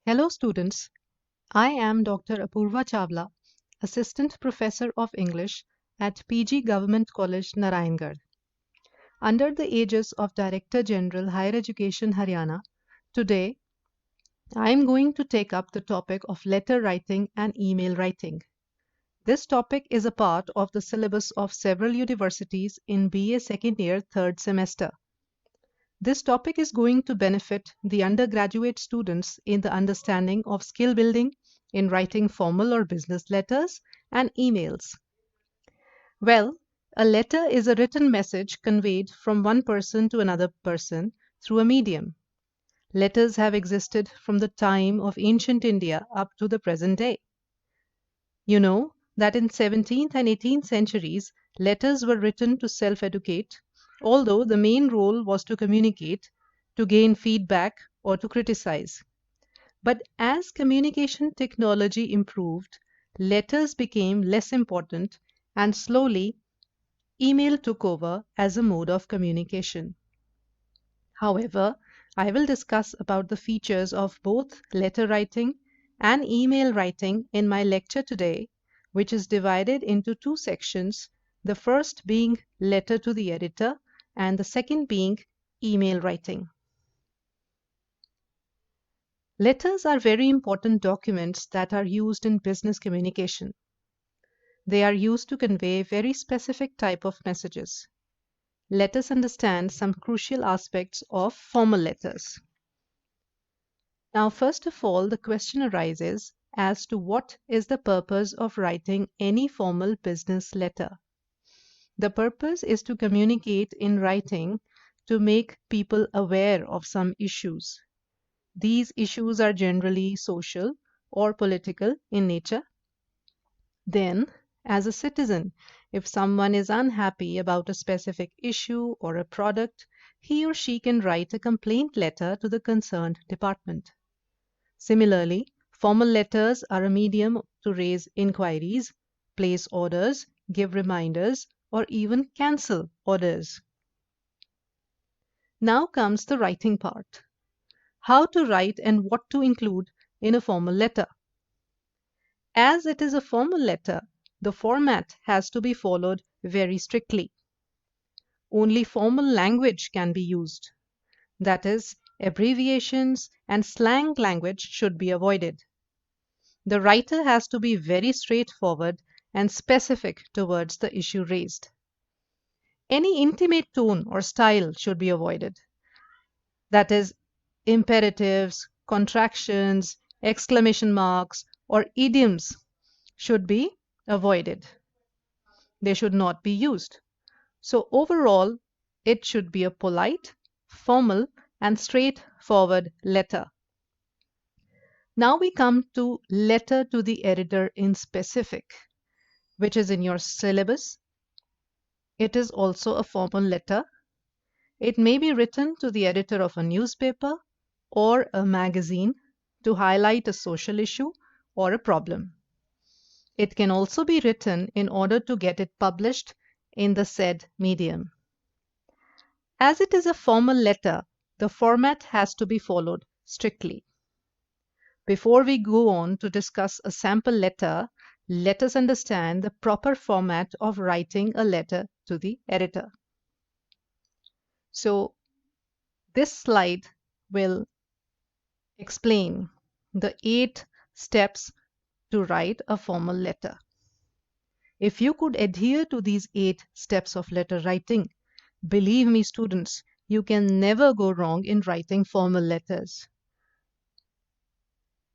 Hello students, I am Dr. Apurva Chawla, Assistant Professor of English at PG Government College, Narayangarh. Under the aegis of Director General Higher Education Haryana, today I am going to take up the topic of letter writing and email writing. This topic is a part of the syllabus of several universities in BA second year, third semester. This topic is going to benefit the undergraduate students in the understanding of skill building in writing formal or business letters and emails. Well, a letter is a written message conveyed from one person to another person through a medium. Letters have existed from the time of ancient India up to the present day. You know that in 17th and 18th centuries, letters were written to self-educate, although the main role was to communicate, to gain feedback, or to criticize. But as communication technology improved, letters became less important and slowly email took over as a mode of communication. However, I will discuss about the features of both letter writing and email writing in my lecture today, which is divided into two sections, the first being letter to the editor and the second being email writing. Letters are very important documents that are used in business communication. They are used to convey very specific type of messages. Let us understand some crucial aspects of formal letters. Now, first of all, the question arises as to what is the purpose of writing any formal business letter. The purpose is to communicate in writing to make people aware of some issues. These issues are generally social or political in nature. Then, as a citizen, if someone is unhappy about a specific issue or a product, he or she can write a complaint letter to the concerned department. Similarly, formal letters are a medium to raise inquiries, place orders, give reminders, or even cancel orders. Now comes the writing part. How to write and what to include in a formal letter. As it is a formal letter, the format has to be followed very strictly. Only formal language can be used. That is, abbreviations and slang language should be avoided. The writer has to be very straightforward and specific towards the issue raised. Any intimate tone or style should be avoided. That is, imperatives, contractions, exclamation marks, or idioms should be avoided. They should not be used. So overall, it should be a polite, formal, and straightforward letter. Now we come to letter to the editor in specific, which is in your syllabus. It is also a formal letter. It may be written to the editor of a newspaper or a magazine to highlight a social issue or a problem. It can also be written in order to get it published in the said medium. As it is a formal letter, the format has to be followed strictly. Before we go on to discuss a sample letter, let us understand the proper format of writing a letter to the editor. So, this slide will explain the 8 steps to write a formal letter. If you could adhere to these 8 steps of letter writing, believe me, students, you can never go wrong in writing formal letters.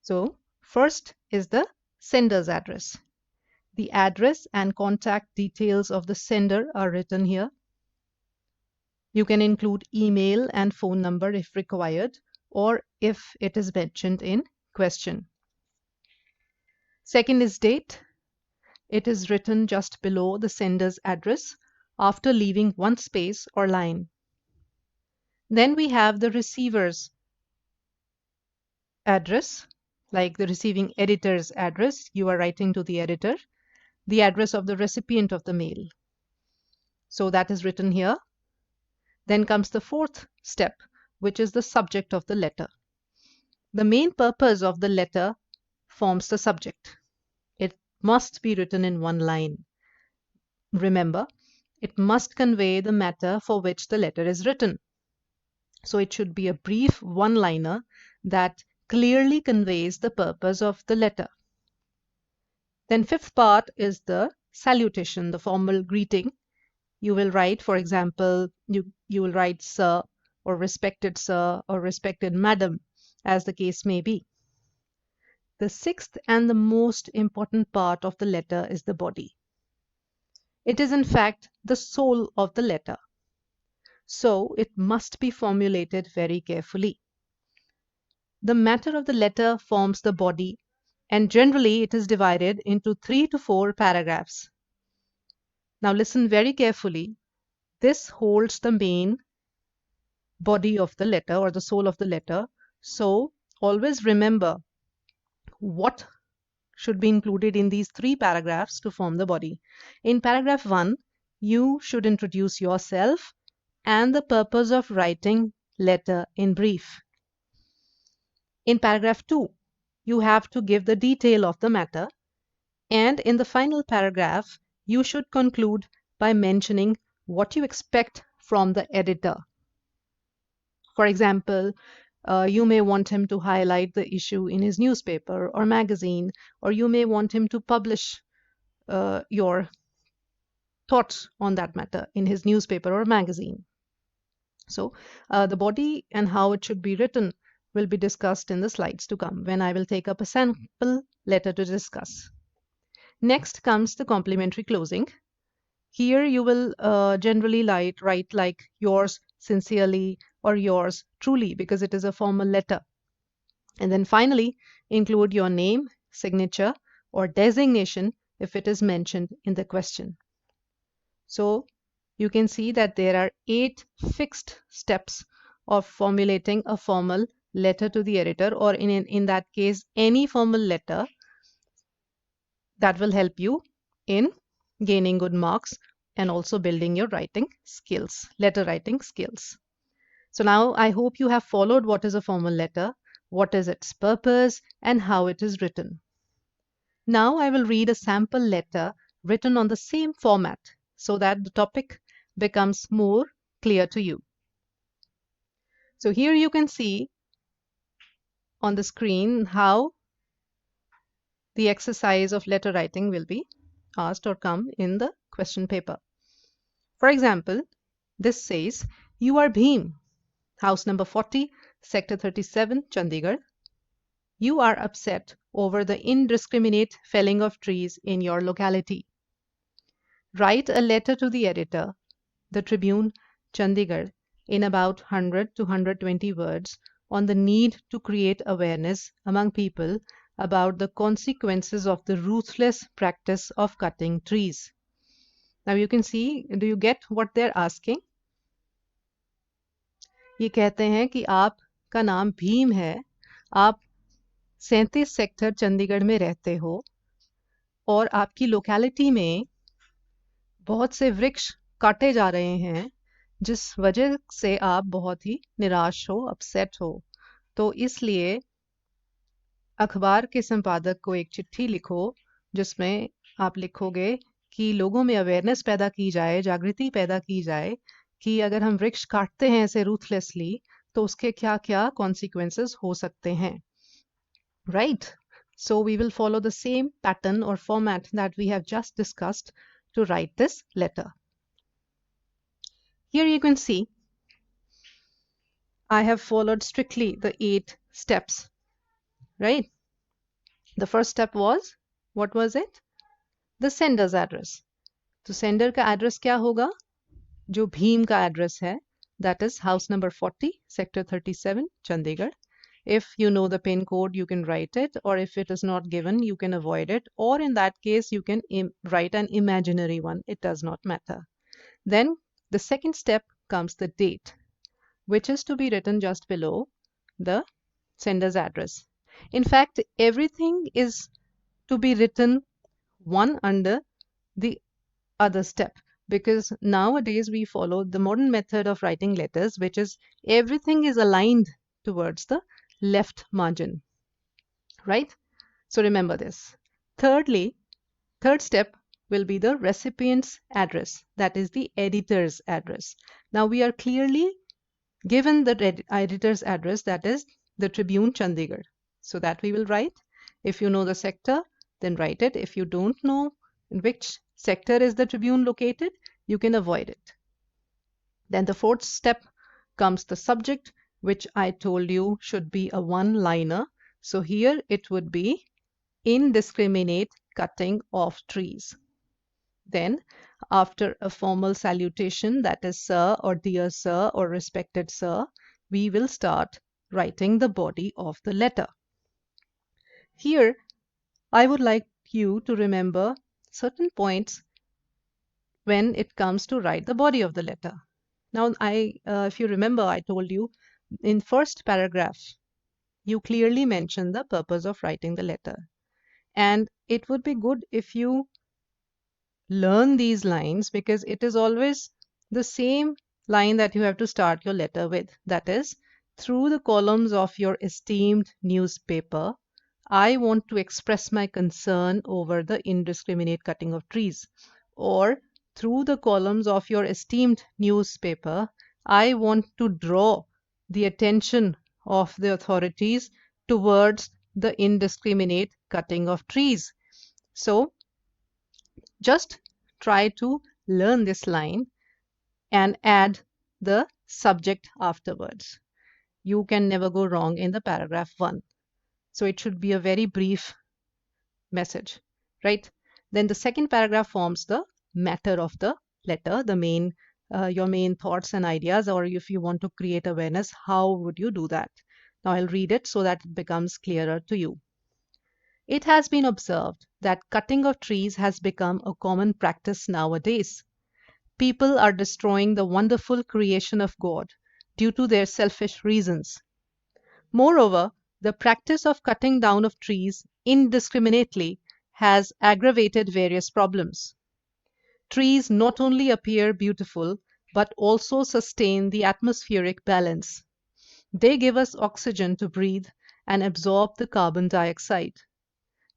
So, first is the sender's address. The address and contact details of the sender are written here. You can include email and phone number if required, or if it is mentioned in question. Second is date. It is written just below the sender's address after leaving one space or line. Then we have the receiver's address, like the receiving editor's address. You are writing to the editor, the address of the recipient of the mail. So that is written here. Then comes the fourth step, which is the subject of the letter. The main purpose of the letter forms the subject. It must be written in one line. Remember, it must convey the matter for which the letter is written. So it should be a brief one-liner that clearly conveys the purpose of the letter. Then fifth part is the salutation, the formal greeting. You will write, for example, you will write sir or respected madam, as the case may be. The sixth and the most important part of the letter is the body. It is in fact the soul of the letter. So it must be formulated very carefully. The matter of the letter forms the body, and generally it is divided into 3 to 4 paragraphs. Now listen very carefully. This holds the main body of the letter or the soul of the letter. So always remember what should be included in these 3 paragraphs to form the body. In paragraph 1, you should introduce yourself and the purpose of writing letter in brief. In paragraph 2, you have to give the detail of the matter, and in the final paragraph, you should conclude by mentioning what you expect from the editor. For example, you may want him to highlight the issue in his newspaper or magazine, or you may want him to publish your thoughts on that matter in his newspaper or magazine. So the body and how it should be written will be discussed in the slides to come when I will take up a sample letter to discuss. Next comes the complimentary closing. Here you will generally write like yours sincerely or yours truly, because it is a formal letter. And then finally include your name, signature, or designation if it is mentioned in the question. So you can see that there are 8 fixed steps of formulating a formal letter to the editor, or in that case, any formal letter that will help you in gaining good marks and also building your writing skills, letter writing skills. So now I hope you have followed what is a formal letter, what is its purpose, and how it is written. Now I will read a sample letter written on the same format so that the topic becomes more clear to you. So here you can see on the screen how the exercise of letter writing will be asked or come in the question paper. For example, this says, you are Bhim, house number 40, sector 37, Chandigarh. You are upset over the indiscriminate felling of trees in your locality. Write a letter to the editor, the Tribune, Chandigarh, in about 100 to 120 words on the need to create awareness among people about the consequences of the ruthless practice of cutting trees. Now you can see, do you get what they're asking? ये कहते हैं कि आपका नाम भीम है, आप 37 sector Chandigarh में रहते हो और आपकी लोकेलिटी में बहुत से वृक्ष काटे जा रहे हैं जिस वजह से आप बहुत ही निराश हो, अपसेट हो। तो इसलिए अखबार के संपादक को एक चिट्ठी लिखो जिसमें आप लिखोगे कि लोगों में अवेयरनेस पैदा की जाए, जागृति पैदा की जाए कि अगर हम वृक्ष काटते हैं ऐसे रूथलेसली तो उसके क्या क्या कॉन्सिक्वेंसेस हो सकते हैं, right? So we will follow the same pattern or format that we have just discussed to write this letter. Here you can see I have followed strictly the 8 steps, right? The first step was, what was it? The sender's address. तो sender का address क्या होगा? जो भीम का address है, that is house number 40, sector 37, Chandigarh. If you know the pin code, you can write it, or if it is not given, you can avoid it, or in that case, you can write an imaginary one. It does not matter. Then the second step comes the date, which is to be written just below the sender's address. In fact, everything is to be written one under the other step, because nowadays we follow the modern method of writing letters, which is everything is aligned towards the left margin, right? So remember this. Thirdly, third step will be the recipient's address, that is the editor's address. Now we are clearly given the editor's address, that is the Tribune Chandigarh. So that we will write. If you know the sector, then write it. If you don't know in which sector is the Tribune located, you can avoid it. Then the fourth step comes the subject, which I told you should be a one-liner. So here it would be indiscriminate cutting of trees. Then, after a formal salutation, that is sir or dear sir or respected sir, we will start writing the body of the letter. Here, I would like you to remember certain points when it comes to write the body of the letter. Now, if you remember, I told you in first paragraph, you clearly mentioned the purpose of writing the letter. And it would be good if you learn these lines, because it is always the same line that you have to start your letter with. That is, through the columns of your esteemed newspaper, I want to express my concern over the indiscriminate cutting of trees. Or, through the columns of your esteemed newspaper, I want to draw the attention of the authorities towards the indiscriminate cutting of trees. So, just try to learn this line and add the subject afterwards. You can never go wrong in the paragraph 1. So it should be a very brief message, right? Then the second paragraph forms the matter of the letter, the main, your main thoughts and ideas, or if you want to create awareness, how would you do that? Now I'll read it so that it becomes clearer to you. It has been observed that cutting of trees has become a common practice nowadays. People are destroying the wonderful creation of God due to their selfish reasons. Moreover, the practice of cutting down of trees indiscriminately has aggravated various problems. Trees not only appear beautiful, but also sustain the atmospheric balance. They give us oxygen to breathe and absorb the carbon dioxide.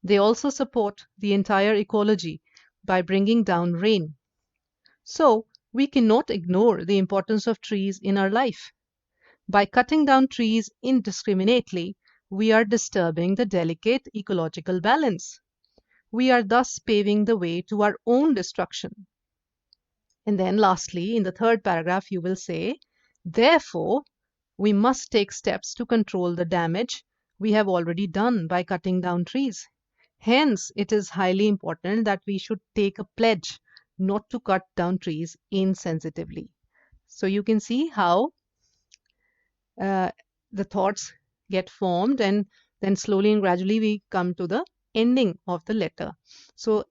They also support the entire ecology by bringing down rain. So, we cannot ignore the importance of trees in our life. By cutting down trees indiscriminately, we are disturbing the delicate ecological balance. We are thus paving the way to our own destruction. And then, lastly, in the third paragraph, you will say, therefore, we must take steps to control the damage we have already done by cutting down trees. Hence, it is highly important that we should take a pledge not to cut down trees insensitively. So you can see how the thoughts get formed, and then slowly and gradually we come to the ending of the letter. So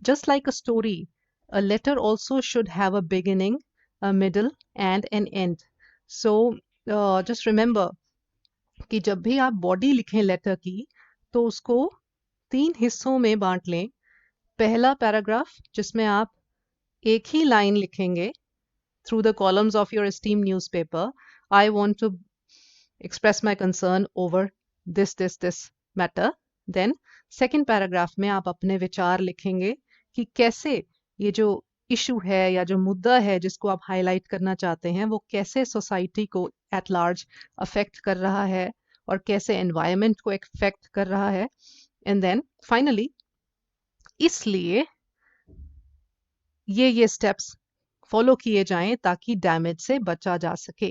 just like a story, a letter also should have a beginning, a middle and an end. So just remember कि जब भी आप body लिखें letter की, तो उसको 3 हिस्सों में बांट लें. पहला पैराग्राफ जिसमें आप एक ही लाइन लिखेंगे, through the columns of your esteemed newspaper, I want to express my concern over this matter. Then second paragraph में आप अपने विचार लिखेंगे कि कैसे ये जो इशू है या जो मुद्दा है जिसको आप हाईलाइट करना चाहते हैं, वो कैसे सोसाइटी को एट लार्ज अफेक्ट कर रहा है और कैसे एनवायरनमेंट को अफेक्ट कर रहा है. एंड देन फाइनली, इसलिए ये स्टेप्स फॉलो किए जाएं ताकि डैमेज से बचा जा सके.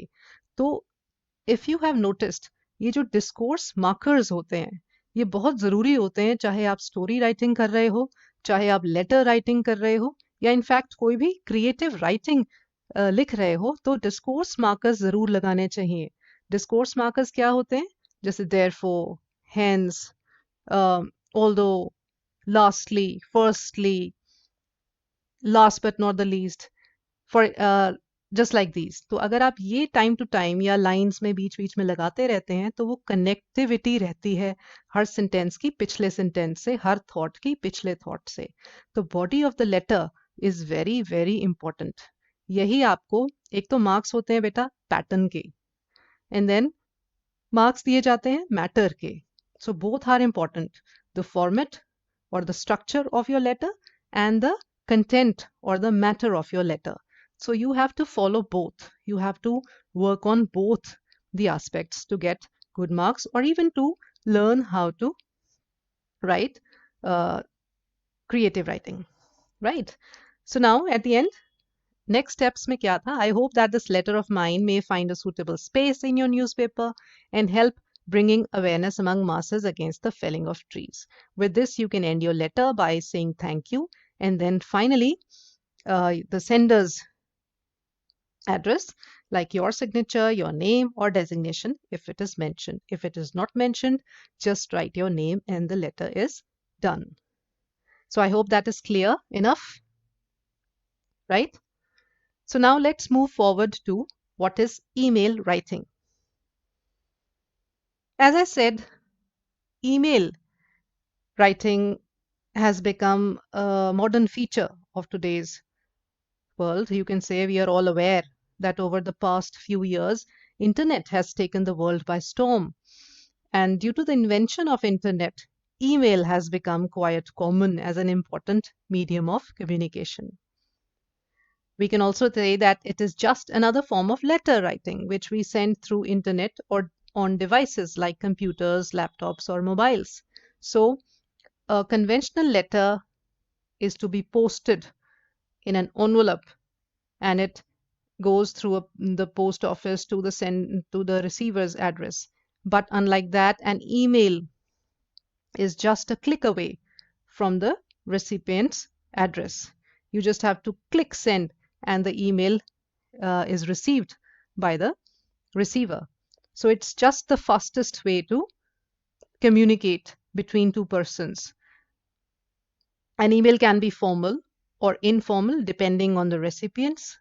तो इफ यू हैव नोटिस्ड, ये जो डिस्कोर्स मार्कर्स होते हैं, ये बहुत ज़रूरी होते हैं, चाहे आप स्टोरी राइटिंग कर रहे हो, चाहे आप लेटर राइटिंग कर रहे हो, या इनफैक्ट कोई भी क्रिएटिव राइटिंग लिख रहे हो, तो डिस्कोर्स मार्कर्स ज़रूर लगाने चाहिए. डिस्कोर्स मार्कर्स क्या होते हैं? जैसे therefore, hence, although, lastly, firstly, last but not the least, for just like these. तो अगर आप ये टाइम टू टाइम या लाइंस में बीच बीच में लगाते रहते हैं, तो वो कनेक्टिविटी रहती है हर सेंटेंस की पिछले सेंटेंस से, हर थॉट की पिछले थॉट से. तो body of the letter is very very important. यही आपको, एक तो मार्क्स होते हैं बेटा पैटर्न के, एंड देन मार्क्स दिए जाते हैं मैटर के. So both are important, the format or the structure of your letter and the content or the matter of your letter. So you have to follow both. You have to work on both the aspects to get good marks or even to learn how to write uh, creative writing, right? So now at the end, next steps mein kya tha? I hope that this letter of mine may find a suitable space in your newspaper and help bringing awareness among masses against the felling of trees. With this, you can end your letter by saying thank you, and then finally, the sender's address, like your signature, your name, or designation, if it is mentioned. If it is not mentioned, just write your name and the letter is done. So I hope that is clear enough, right? So now let's move forward to what is email writing. As I said, email writing has become a modern feature of today's world. You can say we are all aware that over the past few years, internet has taken the world by storm. And due to the invention of internet, email has become quite common as an important medium of communication. We can also say that it is just another form of letter writing, which we send through internet or on devices like computers, laptops, or mobiles. So, a conventional letter is to be posted in an envelope and it goes through the post office to the receiver's address. But unlike that, an email is just a click away from the recipient's address. You just have to click send and the email is received by the receiver. So it's just the fastest way to communicate between two persons. An email can be formal or informal depending on the recipients.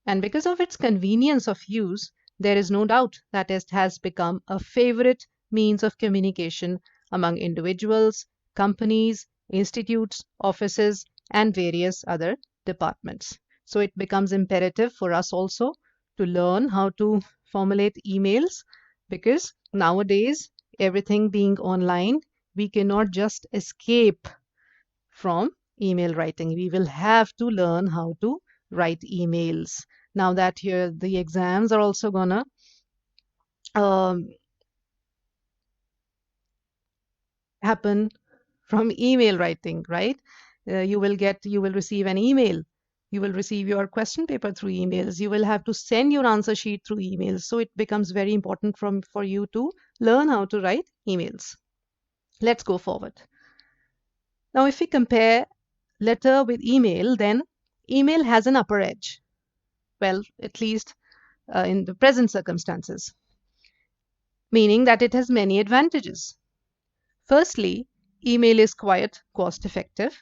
And because of its convenience of use, there is no doubt that it has become a favorite means of communication among individuals, companies, institutes, offices, and various other departments. So it becomes imperative for us also to learn how to formulate emails because nowadays, everything being online, we cannot just escape from email writing. We will have to learn how to write emails. Now that here the exams are also gonna um, happen from email writing, right? You will receive an email. You will receive your question paper through emails. You will have to send your answer sheet through emails. So it becomes very important for you to learn how to write emails. Let's go forward. Now, if we compare letter with email, then email has an upper edge. Well, at least in the present circumstances, meaning that it has many advantages. Firstly, email is quite cost effective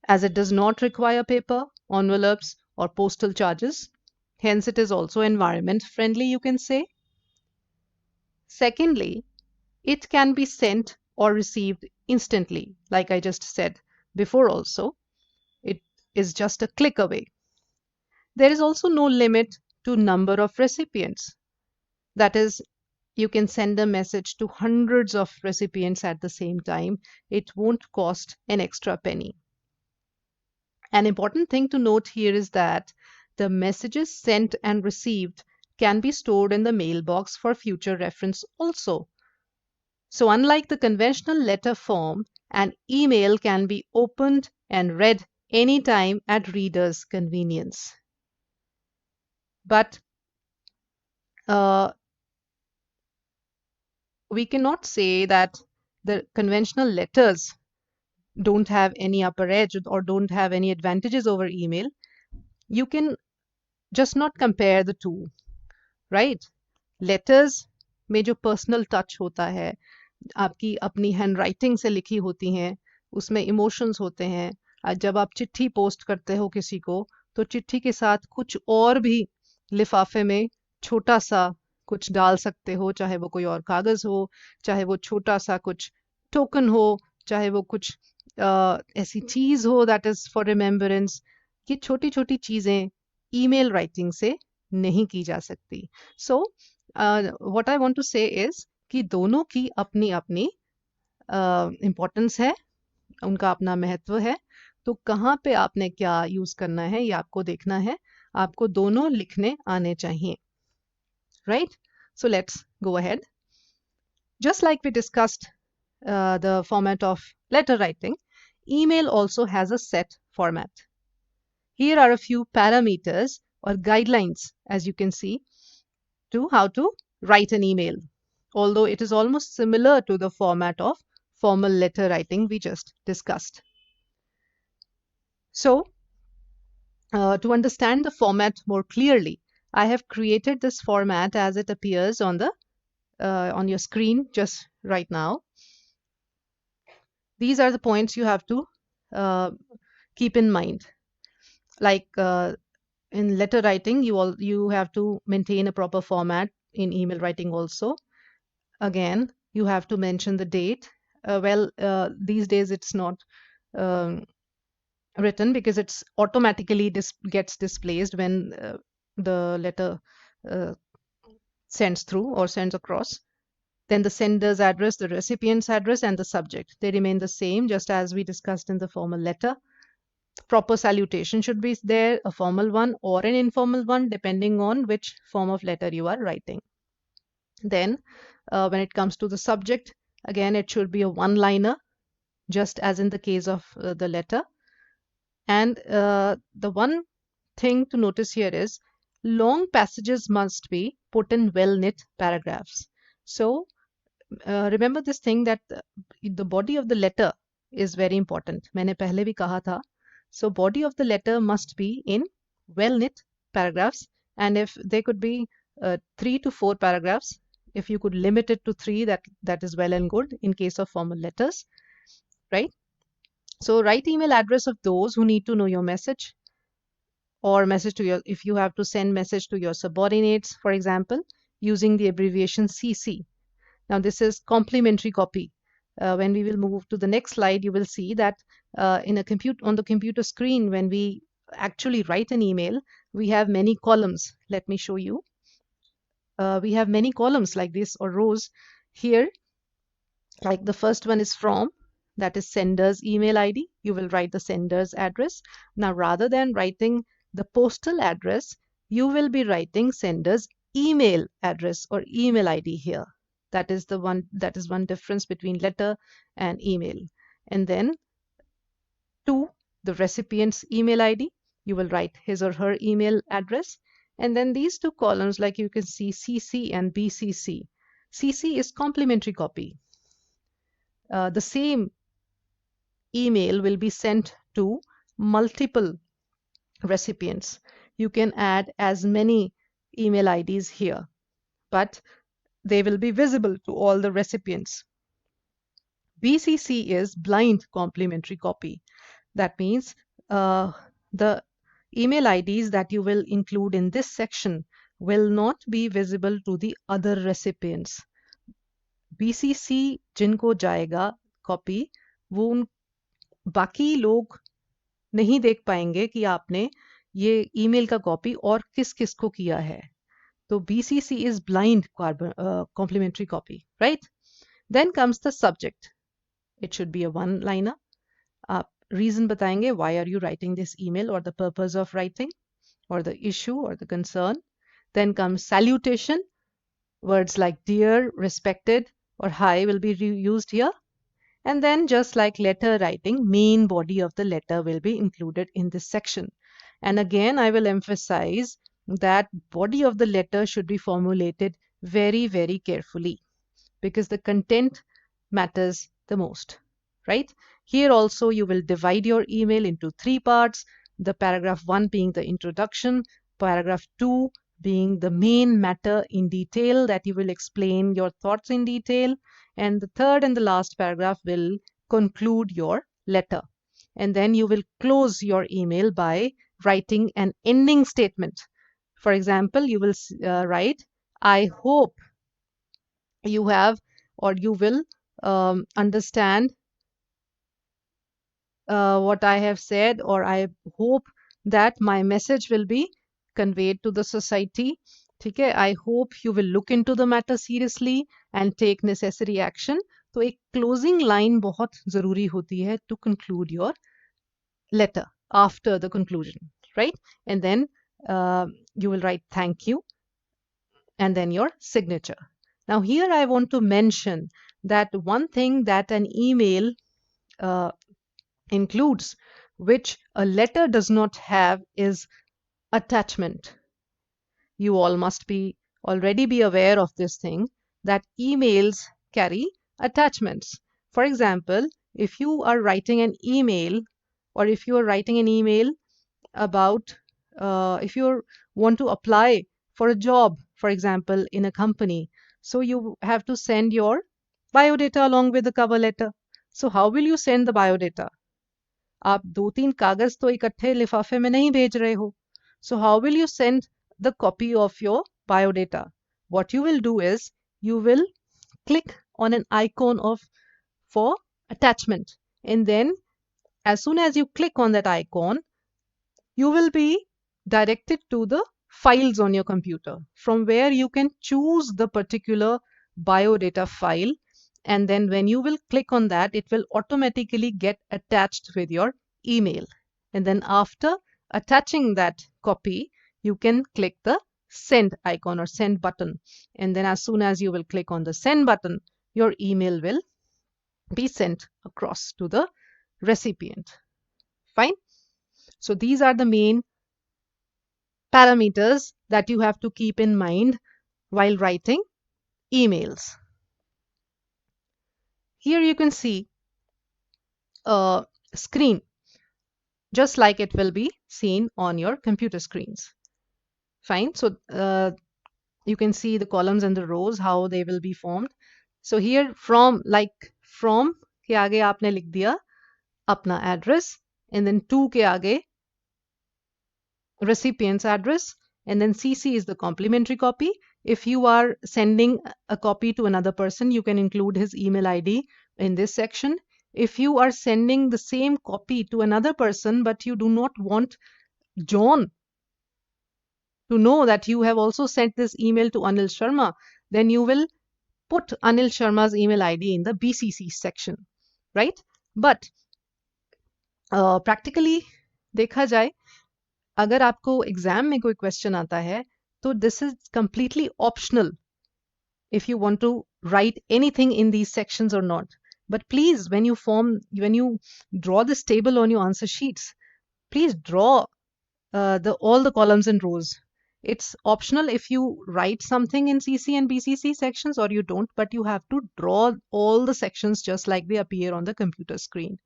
as it does not require paper, envelopes, or postal charges. Hence, it is also environment friendly, you can say. Secondly, it can be sent or received instantly, like I just said before, also. It is just a click away. There is also no limit to number of recipients. That is, you can send a message to hundreds of recipients at the same time. It won't cost an extra penny. An important thing to note here is that the messages sent and received can be stored in the mailbox for future reference also. So, unlike the conventional letter form, an email can be opened and read anytime at reader's convenience. But uh, we cannot say that the conventional letters don't have any upper edge or don't have any advantages over email. You can just not compare the two, right? Letters में जो personal touch होता है, आपकी अपनी hand writing से लिखी होती हैं, उसमें इमोशंस होते हैं. जब आप चिट्ठी पोस्ट करते हो किसी को, तो चिट्ठी के साथ कुछ और भी लिफाफे में छोटा सा कुछ डाल सकते हो, चाहे वो कोई और कागज हो, चाहे वो छोटा सा कुछ टोकन हो, चाहे वो कुछ ऐसी चीज हो दैट इज फॉर रिमेम्बरेंस. ये छोटी छोटी चीजें ईमेल राइटिंग से नहीं की जा सकती. सो what I want to say is कि दोनों की अपनी अपनी इम्पोर्टेंस है, उनका अपना महत्व है. तो कहाँ पे आपने क्या यूज करना है ये आपको देखना है. आपको दोनों लिखने आने चाहिए. Right? So let's go ahead. Just like we discussed the format of letter writing, email also has a set format. Here are a few parameters or guidelines, as you can see, to how to write an email, although it is almost similar to the format of formal letter writing we just discussed. So, to understand the format more clearly, I have created this format as it appears on your screen just right now. These are the points you have to uh, keep in mind. Like in letter writing, you have to maintain a proper format in email writing also. Again, you have to mention the date. These days it's not um, written because it's automatically gets displaced when the letter uh, sends through or sends across. Then the sender's address, the recipient's address, and the subject. They remain the same, just as we discussed in the formal letter. Proper salutation should be there, a formal one or an informal one, depending on which form of letter you are writing. Then, when it comes to the subject, again, it should be a one-liner, just as in the case of the letter. And the one thing to notice here is long passages must be put in well-knit paragraphs. So, remember this thing that the body of the letter is very important. मैंने पहले भी कहा था. So body of the letter must be in well-knit paragraphs, and if they could be 3 to 4 paragraphs, if you could limit it to 3, that is well and good in case of formal letters, right? So write email address of those who need to know your message, or message to your, if you have to send message to your subordinates, for example, using the abbreviation CC. Now this is complementary copy. When we will move to the next slide, you will see that on the computer screen, when we actually write an email, we have many columns. Let me show you. We have many columns like this, or rows here. Like the first one is from, that is sender's email ID. You will write the sender's address. Now rather than writing the postal address, you will be writing sender's email address or email ID here. That is one difference between letter and email. And then to the recipient's email ID, you will write his or her email address. And then these two columns, like you can see, CC and BCC. CC is complementary copy. The same email will be sent to multiple recipients. You can add as many email IDs here, but they will be visible to all the recipients. BCC is blind complementary copy. That means the email IDs that you will include in this section will not be visible to the other recipients. BCC जिनको जाएगा copy, वो बाकी लोग नहीं देख पाएंगे कि आपने ये ईमेल का कॉपी और किस किस को किया है. तो BCC is blind complementary copy, right? Then comes the subject. It should be a one-liner. आप reason बताएंगे, why are you writing this email, or the purpose of writing, or the issue or the concern. Then comes salutation. Words like dear, respected, or hi will be used here. And then, just like letter writing, main body of the letter will be included in this section. And again, I will emphasize that body of the letter should be formulated very, very carefully, because the content matters the most, right? Here also, you will divide your email into 3 parts. The paragraph 1 being the introduction, paragraph 2 being the main matter in detail, that you will explain your thoughts in detail, and the third and the last paragraph will conclude your letter. And then you will close your email by writing an ending statement. For example, you will write, I hope you have, or you will understand what I have said, or I hope that my message will be conveyed to the society ठीक है, I hope you will look into the matter seriously and take necessary action. तो एक closing line बहुत ज़रूरी होती है to conclude your letter after the conclusion, right? And then you will write thank you and then your signature. Now here I want to mention that one thing that an email uh, includes, which a letter does not have, is attachment. You all must be already be aware of this thing, that emails carry attachments. For example, if you are writing an email, or if you are writing an email about if you want to apply for a job, for example, in a company, so you have to send your biodata along with the cover letter. So how will you send the biodata? आप दो तीन कागज तो इकट्ठे लिफाफे में नहीं भेज रहे हो. So how will you send the copy of your biodata? What you will do is you will click on an icon of for attachment, and then as soon as you click on that icon, you will be directed to the files on your computer, from where you can choose the particular biodata file, and then when you will click on that, it will automatically get attached with your email. And then after attaching that copy, you can click the send icon or send button, and then as soon as you will click on the send button, your email will be sent across to the recipient. Fine. So these are the main parameters that you have to keep in mind while writing emails. Here you can see a screen, just like it will be seen on your computer screens. Fine. So you can see the columns and the rows, how they will be formed. So here from के आगे आपने लिख दिया अपना address, and then to के आगे recipient's address, and then CC is the complimentary copy. If you are sending a copy to another person, you can include his email ID in this section. If you are sending the same copy to another person, but you do not want John to know that you have also sent this email to Anil Sharma, then you will put Anil Sharma's email ID in the BCC section, right? But practically देखा जाए, अगर आपको exam में कोई question आता है, तो this is completely optional if you want to write anything in these sections or not. But please, when you draw this table on your answer sheets, please draw all the columns and rows. It's optional if you write something in CC and BCC sections or you don't, but you have to draw all the sections just like they appear on the computer screen,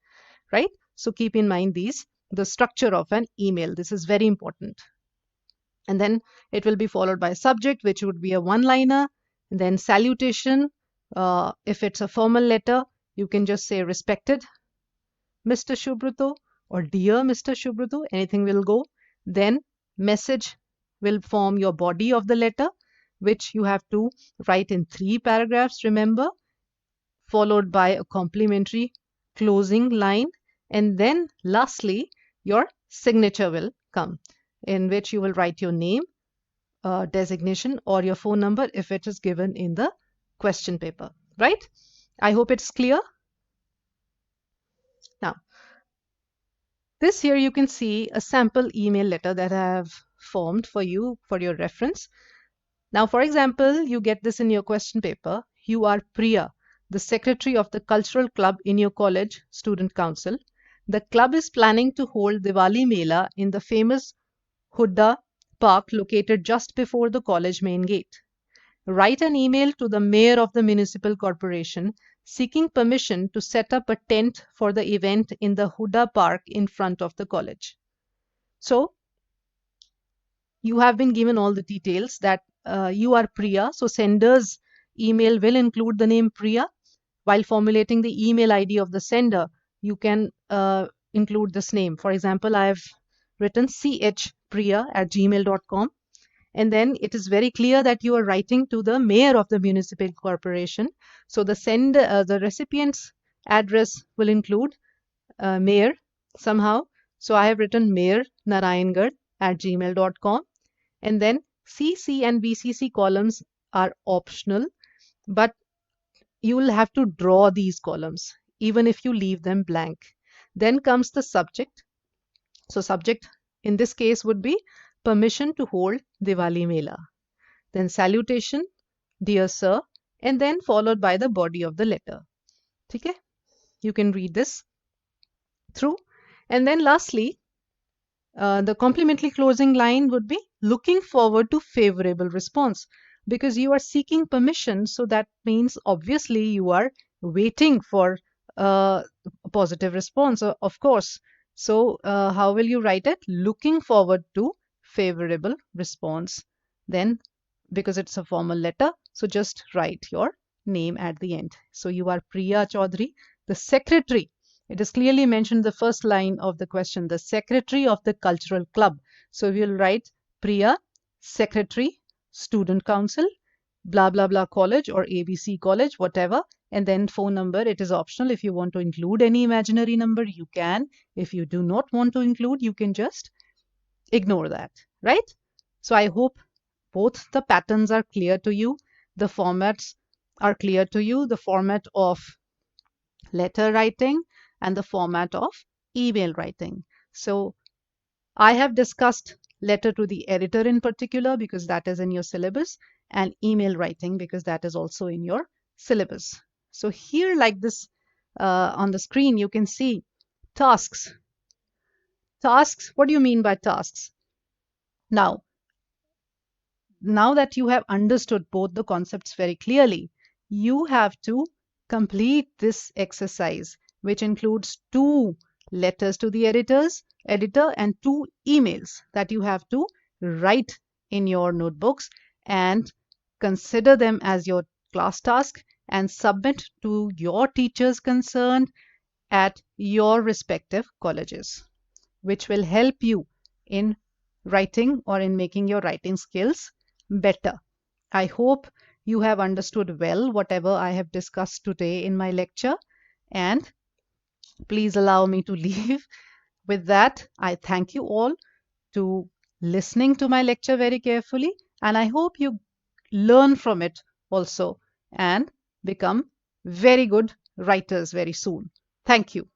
right? So keep in mind the structure of an email. This is very important. And then it will be followed by subject, which would be a one-liner, and then salutation. If it's a formal letter, you can just say respected Mr. Shubhruto or dear Mr. Shubhruto, anything will go. Then message will form your body of the letter, which you have to write in 3 paragraphs, remember, followed by a complimentary closing line, and then lastly your signature will come, in which you will write your name, designation, or your phone number if it is given in the question paper, right? I hope it's clear. Now, this here you can see a sample email letter that I have formed for you for your reference. Now, for example, you get this in your question paper. You are Priya, the secretary of the cultural club in your college student council. The club is planning to hold Diwali Mela in the famous Hudda Park located just before the college main gate. Write an email to the mayor of the municipal corporation seeking permission to set up a tent for the event in the Hudda Park in front of the college. So, you have been given all the details that you are Priya. So, sender's email will include the name Priya. While formulating the email ID of the sender, you can include this name. For example, I have written chpriya@gmail.com. And then it is very clear that you are writing to the mayor of the municipal corporation. So the recipient's address will include mayor somehow. So I have written mayor Narayangarh@gmail.com, and then CC and BCC columns are optional, but you will have to draw these columns even if you leave them blank. Then comes the subject. So subject in this case would be permission to hold Diwali Mela. Then salutation, dear sir, and then followed by the body of the letter. Okay? You can read this through. And then lastly, the complementary closing line would be looking forward to favorable response, because you are seeking permission. So that means obviously you are waiting for a positive response, of course. So how will you write it? Looking forward to favorable response. Then, because it's a formal letter, so just write your name at the end. So you are Priya Chaudhary, the secretary. It is clearly mentioned the first line of the question, the secretary of the cultural club. So we'll write Priya, secretary, student council, blah blah blah college or ABC college, whatever. And then phone number, it is optional. If you want to include any imaginary number, you can. If you do not want to include, you can just ignore that, right? So I hope both the patterns are clear to you. The formats are clear to you. The format of letter writing and the format of email writing. So I have discussed letter to the editor in particular because that is in your syllabus, and email writing because that is also in your syllabus. So here, like this on the screen, you can see tasks. Tasks, what do you mean by tasks? Now, now that you have understood both the concepts very clearly, you have to complete this exercise, which includes 2 letters to the editor and 2 emails that you have to write in your notebooks and consider them as your class task and submit to your teachers concerned at your respective colleges, which will help you in writing or in making your writing skills better. I hope you have understood well whatever I have discussed today in my lecture, and please allow me to leave. With that, I thank you all to listening to my lecture very carefully, and I hope you learn from it also and become very good writers very soon. Thank you.